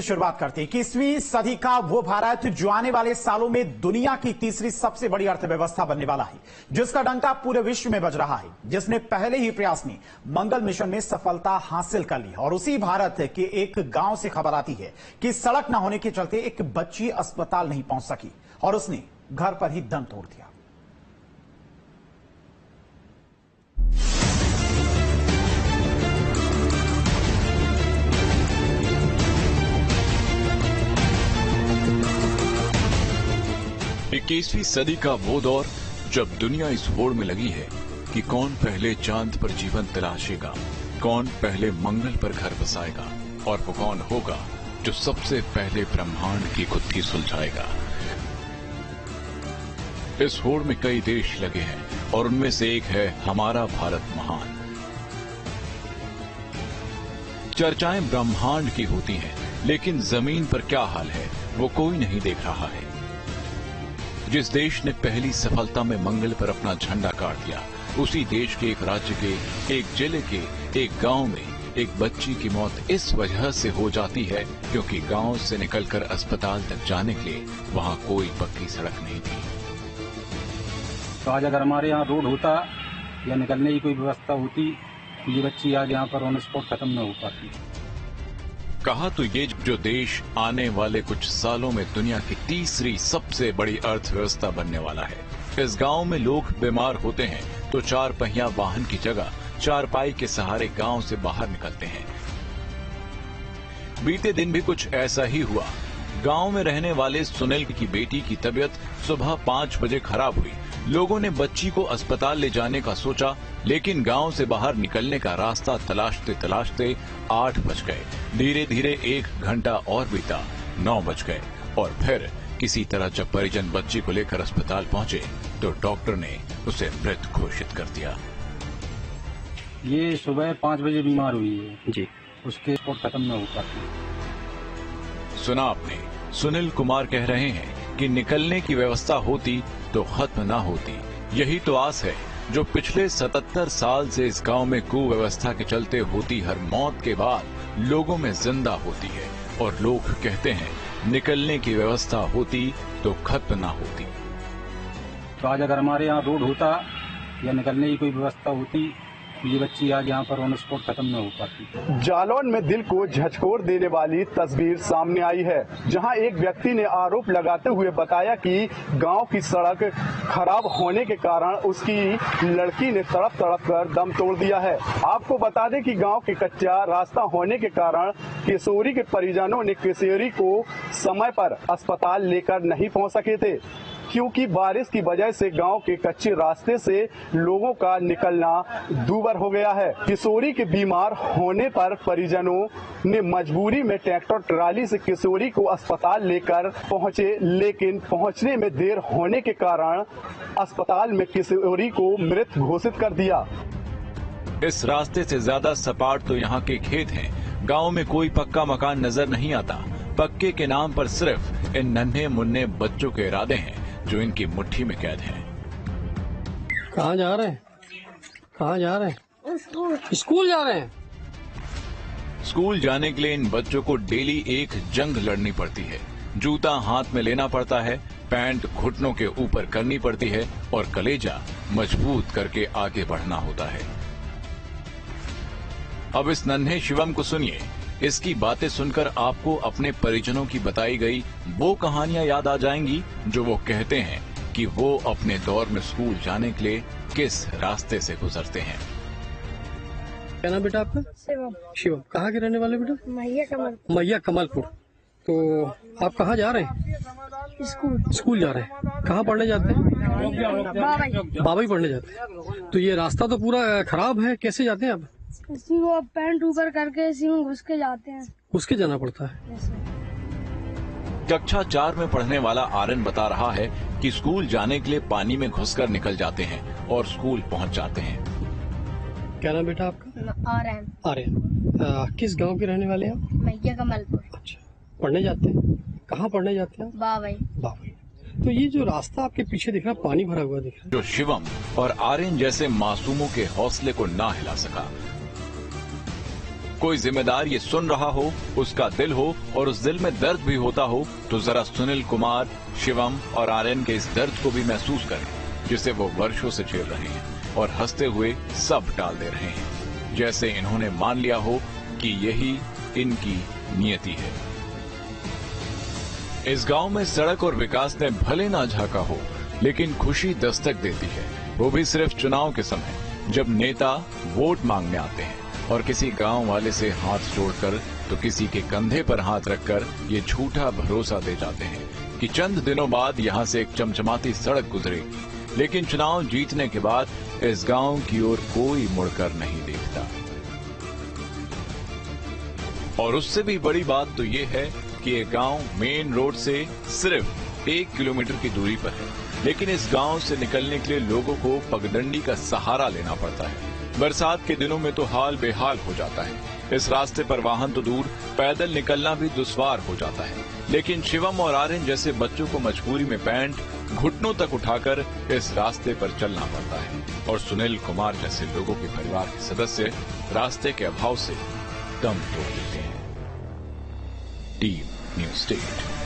शुरुआत करते हैं। 21वीं सदी का वो भारत जो आने वाले सालों में दुनिया की तीसरी सबसे बड़ी अर्थव्यवस्था बनने वाला है, जिसका डंका पूरे विश्व में बज रहा है, जिसने पहले ही प्रयास में मंगल मिशन में सफलता हासिल कर ली। और उसी भारत के एक गांव से खबर आती है कि सड़क न होने के चलते एक बच्ची अस्पताल नहीं पहुंच सकी और उसने घर पर ही दम तोड़ दिया। इक्कीसवीं सदी का वो दौर जब दुनिया इस होड़ में लगी है कि कौन पहले चांद पर जीवन तलाशेगा, कौन पहले मंगल पर घर बसाएगा और वो कौन होगा जो सबसे पहले ब्रह्मांड की गुत्थी सुलझाएगा। इस होड़ में कई देश लगे हैं और उनमें से एक है हमारा भारत महान। चर्चाएं ब्रह्मांड की होती हैं, लेकिन जमीन पर क्या हाल है वो कोई नहीं देख रहा है। जिस देश ने पहली सफलता में मंगल पर अपना झंडा गाड़ दिया, उसी देश के एक राज्य के, एक जिले के, एक गांव में एक बच्ची की मौत इस वजह से हो जाती है क्योंकि गांव से निकलकर अस्पताल तक जाने के लिए वहां कोई पक्की सड़क नहीं थी। तो आज अगर हमारे यहाँ रोड होता या निकलने की कोई व्यवस्था होती, ये बच्ची आज यहाँ पर ऑन स्पॉट खत्म न हो पाती। कहा तो ये जो देश आने वाले कुछ सालों में दुनिया की तीसरी सबसे बड़ी अर्थव्यवस्था बनने वाला है। इस गांव में लोग बीमार होते हैं तो चार पहिया वाहन की जगह चारपाई के सहारे गांव से बाहर निकलते हैं। बीते दिन भी कुछ ऐसा ही हुआ। गांव में रहने वाले सुनील की बेटी की तबीयत सुबह 5 बजे खराब हुई। लोगों ने बच्ची को अस्पताल ले जाने का सोचा, लेकिन गांव से बाहर निकलने का रास्ता तलाशते तलाशते 8 बज गए। धीरे धीरे 1 घंटा और बीता, 9 बज गए और फिर किसी तरह जब परिजन बच्ची को लेकर अस्पताल पहुंचे तो डॉक्टर ने उसे मृत घोषित कर दिया। ये सुबह 5 बजे बीमार हुई है जी, उसके स्पॉट खत्म न हो पाती। सुना आपने, सुनील कुमार कह रहे हैं कि निकलने की व्यवस्था होती तो खत्म न होती। यही तो आस है जो पिछले 77 साल से इस गांव में कुव्यवस्था के चलते होती हर मौत के बाद लोगों में जिंदा होती है। और लोग कहते हैं निकलने की व्यवस्था होती तो खत्म न होती। तो आज अगर हमारे यहाँ रोड होता या निकलने की कोई व्यवस्था होती, ये बच्ची आज यहाँ पर ऑन स्पॉट खत्म न हो पाती। जालौन में दिल को झकझोर देने वाली तस्वीर सामने आई है, जहां एक व्यक्ति ने आरोप लगाते हुए बताया कि गांव की सड़क खराब होने के कारण उसकी लड़की ने तड़प तड़प कर दम तोड़ दिया है। आपको बता दें कि गांव के कच्चा रास्ता होने के कारण किशोरी के परिजनों ने किशोरी को समय पर अस्पताल लेकर नहीं पहुंच सके थे, क्योंकि बारिश की वजह से गांव के कच्चे रास्ते से लोगों का निकलना दूभर हो गया है। किशोरी के बीमार होने पर परिजनों ने मजबूरी में ट्रैक्टर ट्राली से किशोरी को अस्पताल लेकर पहुंचे, लेकिन पहुंचने में देर होने के कारण अस्पताल में किशोरी को मृत घोषित कर दिया। इस रास्ते से ज्यादा सपाट तो यहाँ के खेत हैं। गांव में कोई पक्का मकान नजर नहीं आता। पक्के के नाम पर सिर्फ इन नन्हे मुन्ने बच्चों के इरादे हैं जो इनकी मुट्ठी में कैद हैं। कहाँ जा रहे हैं? कहाँ जा रहे हैं? स्कूल जा रहे हैं। स्कूल जाने के लिए इन बच्चों को डेली एक जंग लड़नी पड़ती है। जूता हाथ में लेना पड़ता है, पैंट घुटनों के ऊपर करनी पड़ती है और कलेजा मजबूत करके आगे बढ़ना होता है। अब इस नन्हे शिवम को सुनिए। इसकी बातें सुनकर आपको अपने परिजनों की बताई गई वो कहानियां याद आ जाएंगी जो वो कहते हैं कि वो अपने दौर में स्कूल जाने के लिए किस रास्ते से गुजरते हैं। क्या नाम बेटा आपका? शिवम। शिवम, कहाँ के रहने वाले बेटा? मैया कमलपुर। तो आप कहाँ जा रहे हैं? स्कूल जा रहे हैं। कहाँ पढ़ने जाते हैं? बाबा पढ़ने जाते हैं। तो ये रास्ता तो पूरा खराब है, कैसे जाते हैं आप? इसी को पैंट ऊपर करके इसी में घुस के जाते हैं। घुस के जाना पड़ता है। कक्षा 4 में पढ़ने वाला आर्यन बता रहा है कि स्कूल जाने के लिए पानी में घुसकर निकल जाते हैं और स्कूल पहुंच जाते हैं। क्या नाम बेटा आपका? आर्यन। किस गांव के रहने वाले हैं आप? मैया कमलपुर। अच्छा, पढ़ने जाते हैं? कहाँ पढ़ने जाते हैं? बाबई। तो ये जो रास्ता आपके पीछे दिख रहा है, पानी भरा हुआ दिख रहा है, जो शिवम और आर्यन जैसे मासूमों के हौसले को ना हिला सका। कोई जिम्मेदार ये सुन रहा हो, उसका दिल हो और उस दिल में दर्द भी होता हो, तो जरा सुनील कुमार, शिवम और आर्यन के इस दर्द को भी महसूस करें, जिसे वो वर्षों से झेल रहे हैं और हंसते हुए सब टाल दे रहे हैं, जैसे इन्होंने मान लिया हो कि यही इनकी नियति है। इस गांव में सड़क और विकास ने भले ना झांका हो, लेकिन खुशी दस्तक देती है, वो भी सिर्फ चुनाव के समय, जब नेता वोट मांगने आते हैं और किसी गांव वाले से हाथ जोड़कर तो किसी के कंधे पर हाथ रखकर ये झूठा भरोसा दे जाते हैं कि चंद दिनों बाद यहां से एक चमचमाती सड़क गुजरेगी, लेकिन चुनाव जीतने के बाद इस गांव की ओर कोई मुड़कर नहीं देखता। और उससे भी बड़ी बात तो ये है कि ये गांव मेन रोड से सिर्फ 1 किलोमीटर की दूरी पर है, लेकिन इस गांव से निकलने के लिए लोगों को पगडंडी का सहारा लेना पड़ता है। बरसात के दिनों में तो हाल बेहाल हो जाता है। इस रास्ते पर वाहन तो दूर, पैदल निकलना भी दुश्वार हो जाता है, लेकिन शिवम और आर्यन जैसे बच्चों को मजबूरी में पैंट घुटनों तक उठाकर इस रास्ते पर चलना पड़ता है, और सुनील कुमार जैसे लोगों के परिवार के सदस्य रास्ते के अभाव से दम तोड़ देते हैं। Team news state.